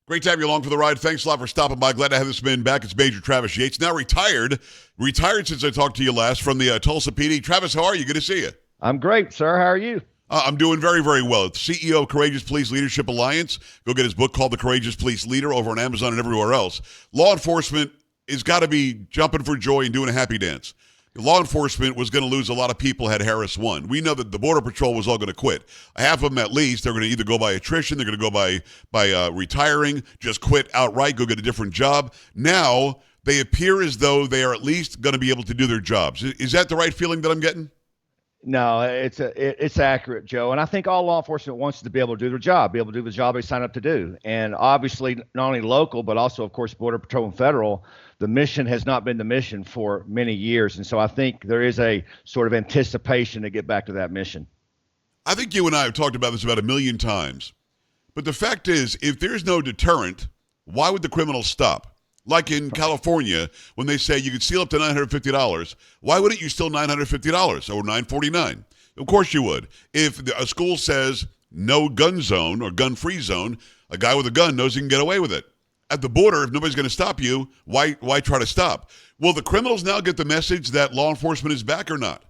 Great to have you along for the ride. Thanks a lot for stopping by. Glad to have this man back. It's Major Travis Yates, now retired. Retired since I talked to you last from the Tulsa PD. Travis, how are you? Good to see you. I'm great, sir. How are you? I'm doing very, very well. CEO of Courageous Police Leadership Alliance. Go get his book called The Courageous Police Leader over on Amazon and everywhere else. Law enforcement has got to be jumping for joy and doing a happy dance. Law enforcement was going to lose a lot of people had Harris won. We know that the Border Patrol was all going to quit. Half of them at least, they're going to either go by attrition, they're going to go by retiring, just quit outright, go get a different job. Now they appear as though they are at least going to be able to do their jobs. Is that the right feeling that I'm getting? No, it's accurate, Joe. And I think all law enforcement wants to be able to do their job, be able to do the job they signed up to do. And obviously, not only local, but also, of course, Border Patrol and federal, the mission has not been the mission for many years. And so I think there is a sort of anticipation to get back to that mission. I think you and I have talked about this about a million times. But the fact is, if there's no deterrent, why would the criminals stop? Like in California, when they say you can steal up to $950, why wouldn't you steal $950 or $949? Of course you would. If a school says no gun zone or gun-free zone, a guy with a gun knows he can get away with it. At the border, if nobody's going to stop you, why try to stop? Will the criminals now get the message that law enforcement is back or not?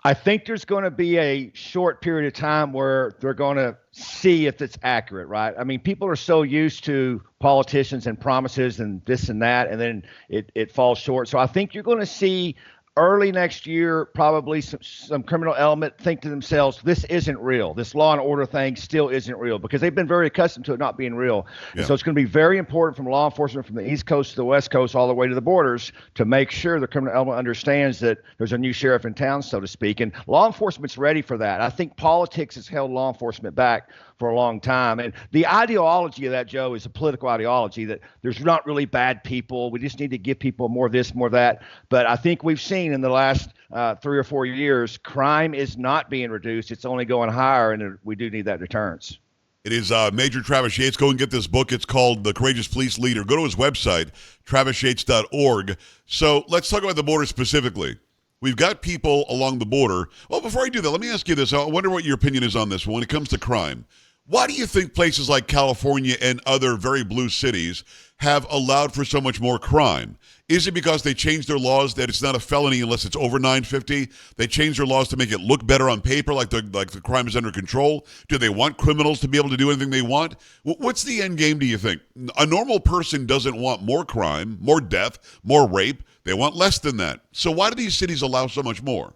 I think there's going to be a short period of time where they're going to see if it's accurate, right? I mean, people are so used to politicians and promises and this and that, and then it falls short. So I think you're going to see early next year, probably some criminal element think to themselves, this isn't real. This law and order thing still isn't real, because they've been very accustomed to it not being real. Yeah. And so it's going to be very important from law enforcement from the East Coast to the West Coast all the way to the borders to make sure the criminal element understands that there's a new sheriff in town, so to speak. And law enforcement's ready for that. I think politics has held law enforcement back for a long time. And the ideology of that, Joe, is a political ideology that there's not really bad people. We just need to give people more of this, more of that. But I think we've seen in the last 3 or 4 years, crime is not being reduced. It's only going higher, and we do need that deterrence. It is Major Travis Yates. Go and get this book. It's called The Courageous Police Leader. Go to his website, travisyates.org. So let's talk about the border specifically. We've got people along the border. Well, before I do that, let me ask you this. I wonder what your opinion is on this when it comes to crime. Why do you think places like California and other very blue cities have allowed for so much more crime? Is it because they changed their laws that it's not a felony unless it's over $950? They changed their laws to make it look better on paper, like the crime is under control? Do they want criminals to be able to do anything they want? What's the end game, do you think? A normal person doesn't want more crime, more death, more rape. They want less than that. So why do these cities allow so much more?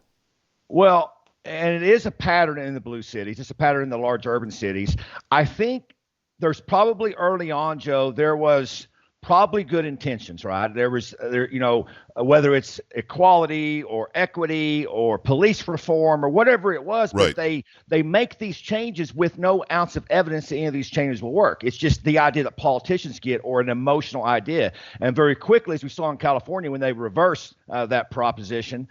Well, and it is a pattern in the blue cities. It's a pattern in the large urban cities. I think there's probably early on, Joe, there was probably good intentions, right? There, whether it's equality or equity or police reform or whatever it was, right. But they make these changes with no ounce of evidence that any of these changes will work. It's just the idea that politicians get, or an emotional idea. And very quickly, as we saw in California, when they reversed that proposition,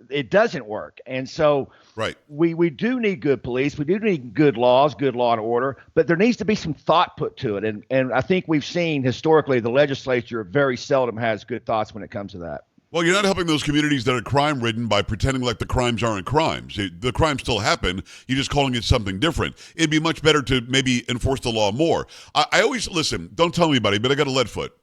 it doesn't work. And so right. we do need good police. We do need good laws, good law and order, but there needs to be some thought put to it. And I think we've seen historically the legislature very seldom has good thoughts when it comes to that. Well, you're not helping those communities that are crime-ridden by pretending like the crimes aren't crimes. The crimes still happen. You're just calling it something different. It'd be much better to maybe enforce the law more. I always, listen, don't tell anybody, but I got a lead foot.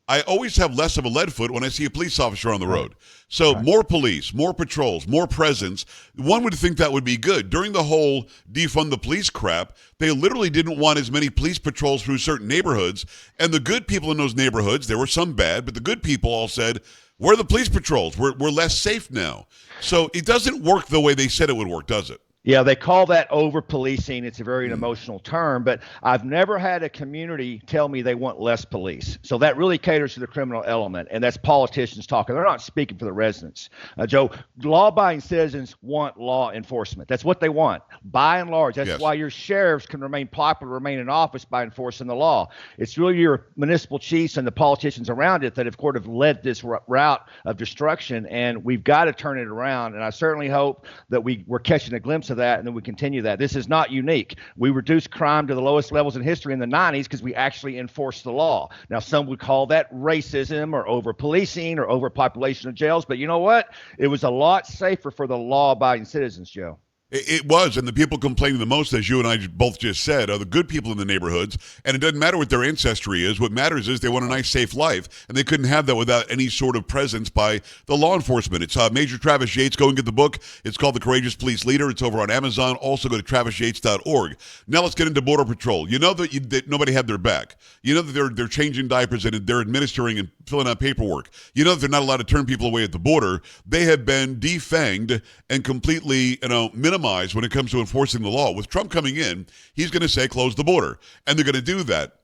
I always have less of a lead foot when I see a police officer on the road. So more police, more patrols, more presence. One would think that would be good. During the whole defund the police crap, they literally didn't want as many police patrols through certain neighborhoods. And the good people in those neighborhoods, there were some bad, but the good people all said, where are the police patrols? We're less safe now. So it doesn't work the way they said it would work, does it? Yeah, they call that over-policing. It's a very emotional term, but I've never had a community tell me they want less police. So that really caters to the criminal element, and that's politicians talking. They're not speaking for the residents. Joe, law-abiding citizens want law enforcement. That's what they want, by and large. That's why your sheriffs can remain popular, remain in office by enforcing the law. It's really your municipal chiefs and the politicians around it that have sort of led this route of destruction, and we've got to turn it around. And I certainly hope that we're catching a glimpse of that, and then we continue that. This is not unique. We reduced crime to the lowest levels in history in the 90s because we actually enforced the law. Now, some would call that racism or over-policing or overpopulation of jails, but you know what? It was a lot safer for the law-abiding citizens, Joe. It was, and the people complaining the most, as you and I both just said, are the good people in the neighborhoods. And it doesn't matter what their ancestry is. What matters is they want a nice, safe life, and they couldn't have that without any sort of presence by the law enforcement. It's Major Travis Yates. Go and get the book. It's called The Courageous Police Leader. It's over on Amazon. Also go to travisyates.org. Now let's get into Border Patrol. You know that nobody had their back. You know that they're changing diapers and they're administering and filling out paperwork. You know that they're not allowed to turn people away at the border. They have been defanged and completely, minimized when it comes to enforcing the law. With Trump coming in, he's going to say close the border, and they're going to do that.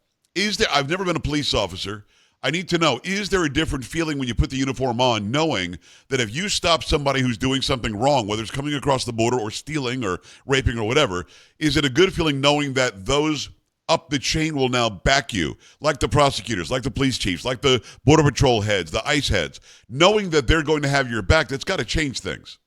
I've never been a police officer. I need to know, is there a different feeling when you put the uniform on, knowing that if you stop somebody who's doing something wrong, whether it's coming across the border or stealing or raping or whatever, is it a good feeling knowing that those up the chain will now back you, like the prosecutors, like the police chiefs, like the Border Patrol heads, the ICE heads, knowing that they're going to have your back? That's got to change things.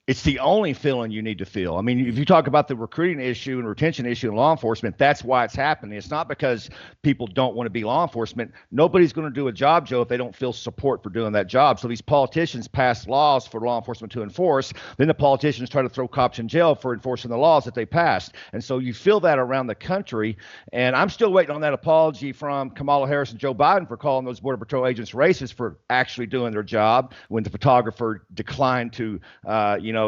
It's the only feeling you need to feel. I mean, if you talk about the recruiting issue and retention issue in law enforcement, that's why it's happening. It's not because people don't want to be law enforcement. Nobody's going to do a job, Joe, if they don't feel support for doing that job. So these politicians pass laws for law enforcement to enforce. Then the politicians try to throw cops in jail for enforcing the laws that they passed. And so you feel that around the country. And I'm still waiting on that apology from Kamala Harris and Joe Biden for calling those Border Patrol agents racist for actually doing their job when the photographer declined to,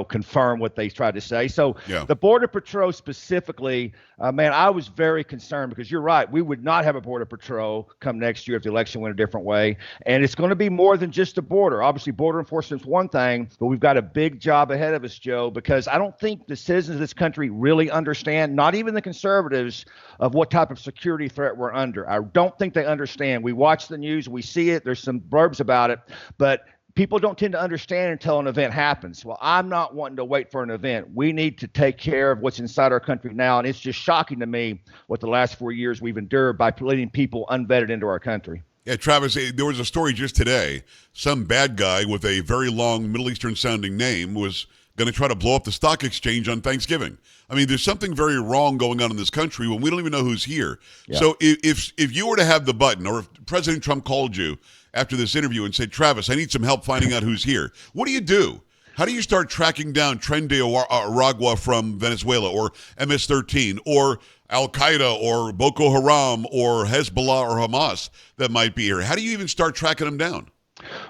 confirm what they tried to say. So The Border Patrol specifically, man, I was very concerned because you're right. We would not have a Border Patrol come next year if the election went a different way. And it's going to be more than just the border. Obviously, border enforcement is one thing, but we've got a big job ahead of us, Joe, because I don't think the citizens of this country really understand, not even the conservatives, of what type of security threat we're under. I don't think they understand. We watch the news, we see it, there's some blurbs about it, but people don't tend to understand until an event happens. Well, I'm not wanting to wait for an event. We need to take care of what's inside our country now. And it's just shocking to me what the last 4 years we've endured by letting people unvetted into our country. Yeah, Travis, there was a story just today. Some bad guy with a very long Middle Eastern sounding name was going to try to blow up the stock exchange on Thanksgiving. I mean, there's something very wrong going on in this country when we don't even know who's here. Yeah. So if you were to have the button, or if President Trump called you after this interview and said, Travis, I need some help finding out who's here, what do? How do you start tracking down Tren de Aragua from Venezuela, or MS-13, or Al-Qaeda, or Boko Haram, or Hezbollah, or Hamas that might be here? How do you even start tracking them down?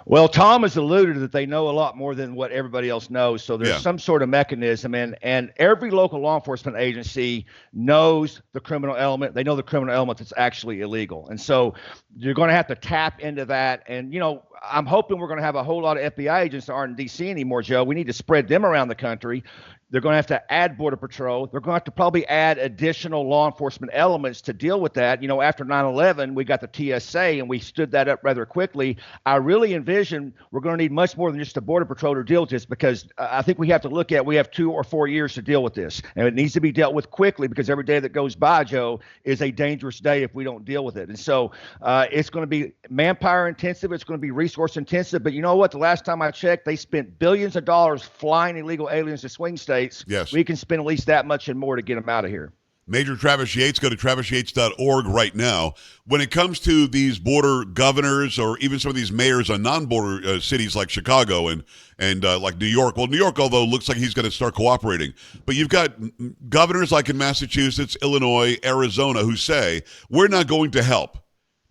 Well, Tom has alluded that they know a lot more than what everybody else knows. So there's some sort of mechanism, and every local law enforcement agency knows the criminal element. They know the criminal element that's actually illegal. And so you're going to have to tap into that. And, I'm hoping we're going to have a whole lot of FBI agents that aren't in D.C. anymore, Joe. We need to spread them around the country. They're going to have to add Border Patrol. They're going to have to probably add additional law enforcement elements to deal with that. After 9/11, we got the TSA, and we stood that up rather quickly. I really envision we're going to need much more than just the Border Patrol to deal with this, because I think we have to 2 or 4 years to deal with this. And it needs to be dealt with quickly, because every day that goes by, Joe, is a dangerous day if we don't deal with it. And so it's going to be manpower intensive. It's going to be resource intensive. But you know what? The last time I checked, they spent billions of dollars flying illegal aliens to swing states. Yes. We can spend at least that much and more to get them out of here. Major Travis Yates, go to travisyates.org right now. When it comes to these border governors, or even some of these mayors on non-border cities like Chicago and like New York, well, New York, although, looks like he's going to start cooperating. But you've got governors like in Massachusetts, Illinois, Arizona, who say, we're not going to help.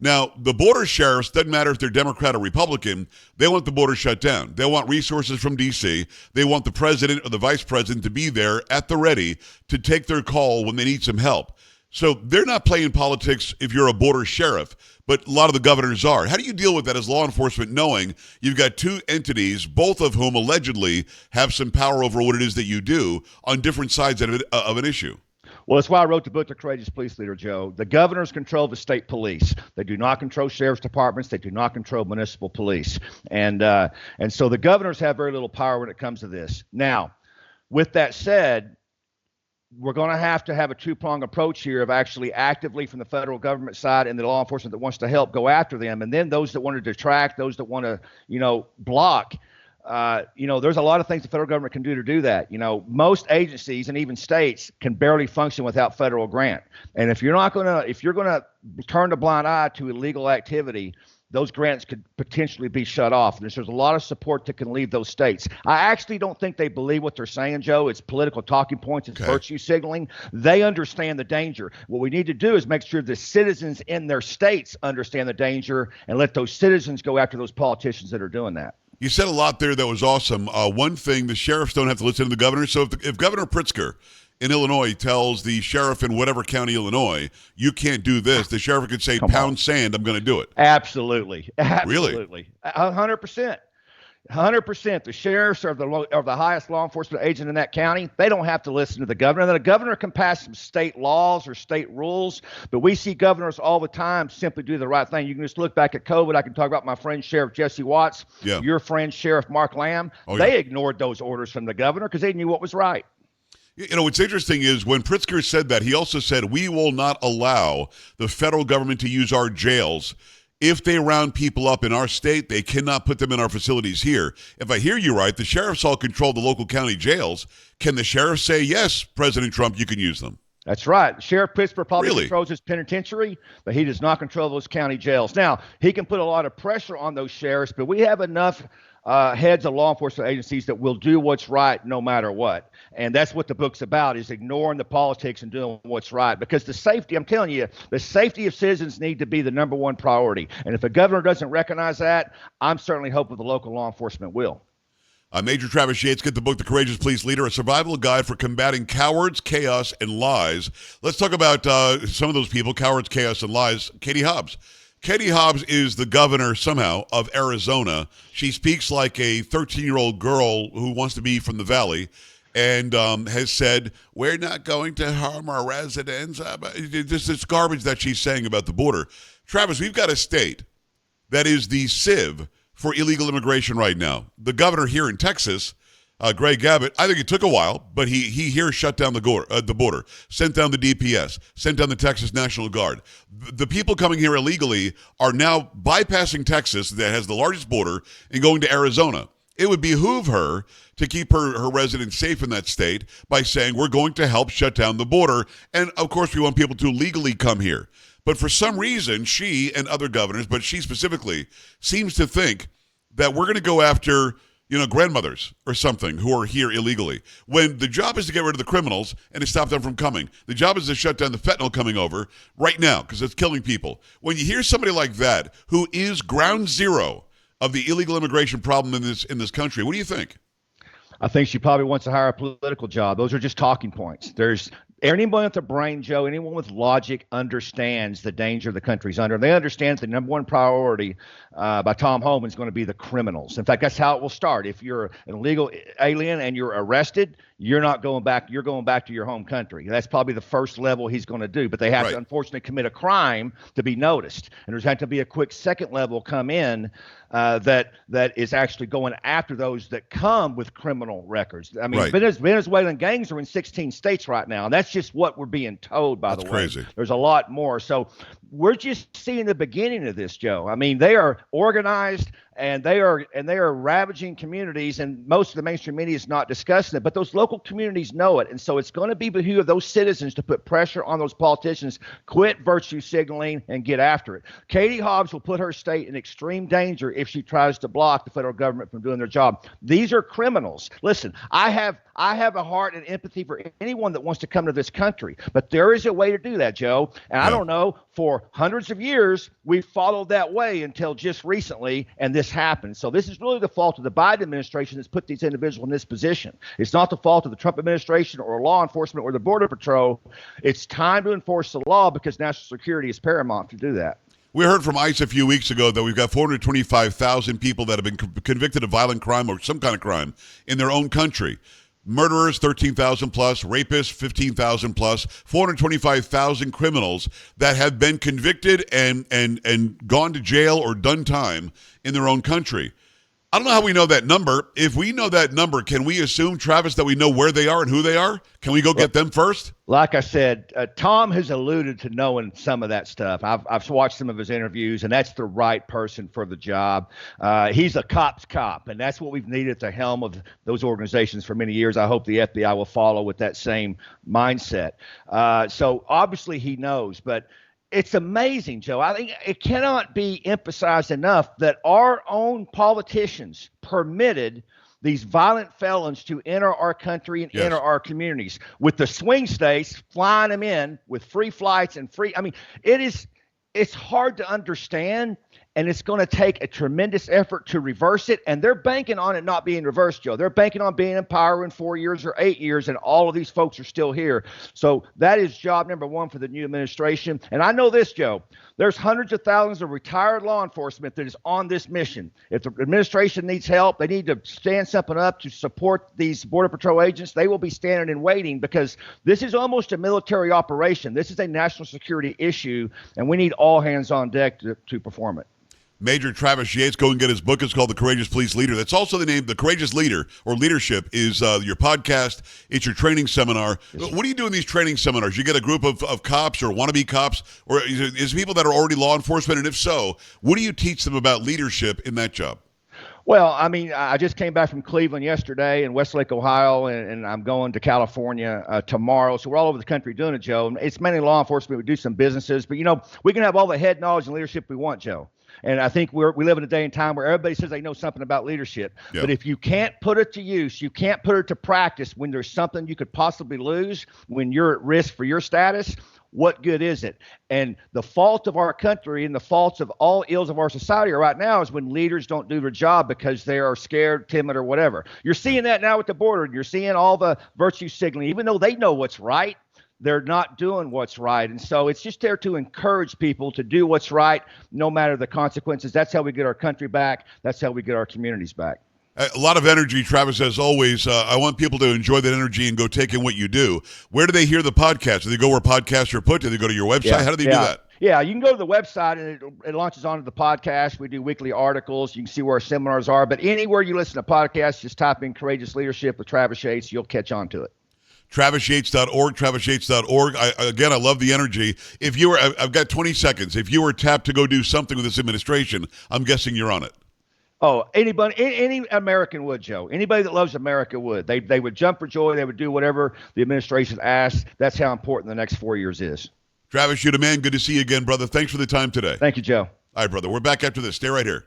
Now, the border sheriffs, doesn't matter if they're Democrat or Republican, they want the border shut down. They want resources from D.C. They want the president or the vice president to be there at the ready to take their call when they need some help. So they're not playing politics if you're a border sheriff, but a lot of the governors are. How do you deal with that as law enforcement, knowing you've got two entities, both of whom allegedly have some power over what it is that you do on different sides of an issue? Well, that's why I wrote the book, The Courageous Police Leader, Joe. The governors control the state police. They do not control sheriff's departments. They do not control municipal police. And so the governors have very little power when it comes to this. Now, with that said, we're going to have a two-pronged approach here of actually actively from the federal government side and the law enforcement that wants to help go after them. And then those that want to detract, those that want to, block. There's a lot of things the federal government can do to do that. Most agencies and even states can barely function without federal grant. And if you're going to turn a blind eye to illegal activity, those grants could potentially be shut off. There's a lot of support that can leave those states. I actually don't think they believe what they're saying, Joe. It's political talking points. It's virtue signaling. They understand the danger. What we need to do is make sure the citizens in their states understand the danger and let those citizens go after those politicians that are doing that. You said a lot there that was awesome. One thing, the sheriffs don't have to listen to the governor. So if Governor Pritzker in Illinois tells the sheriff in whatever county, Illinois, you can't do this, the sheriff could say, pound sand, I'm going to do it. Absolutely. Really? 100%. 100%. The sheriffs are the highest law enforcement agent in that county. They don't have to listen to the governor. Then the governor can pass some state laws or state rules, but we see governors all the time simply do the right thing. You can just look back at COVID. I can talk about my friend Sheriff Jesse Watts, your friend Sheriff Mark Lamb. They ignored those orders from the governor because they knew what was right. You know, what's interesting is when Pritzker said that, he also said, we will not allow the federal government to use our jails. If they round people up in our state, they cannot put them in our facilities here. If I hear you right, the sheriffs all control the local county jails. Can the sheriff say, yes, President Trump, you can use them? That's right. Sheriff Pittsburgh probably controls his penitentiary, but he does not control those county jails. Now, he can put a lot of pressure on those sheriffs, but we have enough heads of law enforcement agencies that will do what's right no matter what. And that's what the book's about, is ignoring the politics and doing what's right. Because the safety, I'm telling you, the safety of citizens need to be the number one priority. And if the governor doesn't recognize that, I'm certainly hoping the local law enforcement will. Major Travis Yates, get the book, The Courageous Police Leader, a survival guide for combating cowards, chaos, and lies. Let's talk about some of those people, cowards, chaos, and lies. Katie Hobbs. Katie Hobbs is the governor, somehow, of Arizona. She speaks like a 13-year-old girl who wants to be from the Valley and has said, we're not going to harm our residents. This garbage that she's saying about the border. Travis, we've got a state that is the sieve for illegal immigration right now. The governor here in Texas, Greg Abbott, I think it took a while, but he here shut down the border, sent down the DPS, sent down the Texas National Guard. The people coming here illegally are now bypassing Texas, that has the largest border, and going to Arizona. It would behoove her to keep her residents safe in that state by saying, we're going to help shut down the border. And, of course, we want people to legally come here. But for some reason, she and other governors, but she specifically, seems to think that we're going to go after grandmothers or something who are here illegally, when the job is to get rid of the criminals and to stop them from coming. The job is to shut down the fentanyl coming over right now because it's killing people. When you hear somebody like that, who is ground zero of the illegal immigration problem in this country, what do you think? I think she probably wants to hire a political job. Those are just talking points. There's anyone with a brain, Joe, anyone with logic understands the danger the country's under. They understand the number one priority by Tom Homan is going to be the criminals. In fact, that's how it will start. If you're an illegal alien and you're arrested, you're not going back. You're going back to your home country. That's probably the first level he's going to do. But they have to, unfortunately, commit a crime to be noticed. And there's had to be a quick second level come in that is actually going after those that come with criminal records. I mean, Venezuelan gangs are in 16 states right now, and that's just what we're being told, by the way. Crazy. There's a lot more. So we're just seeing the beginning of this, Joe. I mean, they are organized and they are ravaging communities, and most of the mainstream media is not discussing it, but those local communities know it. And so it's going to be behoove of those citizens to put pressure on those politicians, quit virtue signaling, and get after it. Katie Hobbs will put her state in extreme danger if she tries to block the federal government from doing their job. These are criminals. Listen, I have a heart and empathy for anyone that wants to come to this country, but there is a way to do that, Joe. And I don't know, for hundreds of years, we've followed that way until just recently, and this happened. So this is really the fault of the Biden administration that's put these individuals in this position. It's not the fault of the Trump administration or law enforcement or the Border Patrol. It's time to enforce the law because national security is paramount to do that. We heard from ICE a few weeks ago that we've got 425,000 people that have been convicted of violent crime or some kind of crime in their own country. Murderers, 13,000 plus. Rapists, 15,000 plus. 425,000 criminals that have been convicted and gone to jail or done time in their own country. I don't know how we know that number. If we know that number, can we assume, Travis, that we know where they are and who they are? Can we go get them first? Like I said, Tom has alluded to knowing some of that stuff. I've watched some of his interviews, and that's the right person for the job. He's a cop's cop, and that's what we've needed at the helm of those organizations for many years. I hope the FBI will follow with that same mindset. So obviously he knows, but It's amazing, Joe. I think it cannot be emphasized enough that our own politicians permitted these violent felons to enter our country and enter our communities, with the swing states flying them in with free flights and free. I mean, it's hard to understand, and it's going to take a tremendous effort to reverse it. And they're banking on it not being reversed, Joe. They're banking on being in power in 4 years or 8 years, and all of these folks are still here. So that is job number one for the new administration. And I know this, Joe. There's hundreds of thousands of retired law enforcement that is on this mission. If the administration needs help, they need to stand something up to support these Border Patrol agents. They will be standing and waiting, because this is almost a military operation. This is a national security issue, and we need all hands on deck to perform it. Major Travis Yates, go and get his book. It's called The Courageous Police Leader. That's also the name. The Courageous Leader, or Leadership, is your podcast. It's your training seminar. What do you do in these training seminars? You get a group of cops or wannabe cops, or is it people that are already law enforcement? And if so, what do you teach them about leadership in that job? Well, I mean, I just came back from Cleveland yesterday and Westlake, Ohio, and I'm going to California tomorrow. So we're all over the country doing it, Joe. It's mainly law enforcement. We do some businesses, but, we can have all the head knowledge and leadership we want, Joe. And I think we live in a day and time where everybody says they know something about leadership. But if you can't put it to use, you can't put it to practice when there's something you could possibly lose, when you're at risk for your status, what good is it? And the fault of our country and the faults of all ills of our society right now is when leaders don't do their job because they are scared, timid, or whatever. You're seeing that now with the border. You're seeing all the virtue signaling. Even though they know what's right, they're not doing what's right. And so it's just there to encourage people to do what's right, no matter the consequences. That's how we get our country back. That's how we get our communities back. A lot of energy, Travis, as always. I want people to enjoy that energy and go take in what you do. Where do they hear the podcast? Do they go where podcasts are put? Do they go to your website? How do they do that? Yeah, you can go to the website, and it launches onto the podcast. We do weekly articles. You can see where our seminars are. But anywhere you listen to podcasts, just type in Courageous Leadership with Travis Yates. You'll catch on to it. TravisYates.org, TravisYates.org. I love the energy. If you were, I've got 20 seconds. If you were tapped to go do something with this administration, I'm guessing you're on it. Oh, anybody, any American would, Joe. Anybody that loves America would. They would jump for joy. They would do whatever the administration asks. That's how important the next 4 years is. Travis, you're the man. Good to see you again, brother. Thanks for the time today. Thank you, Joe. All right, brother. We're back after this. Stay right here.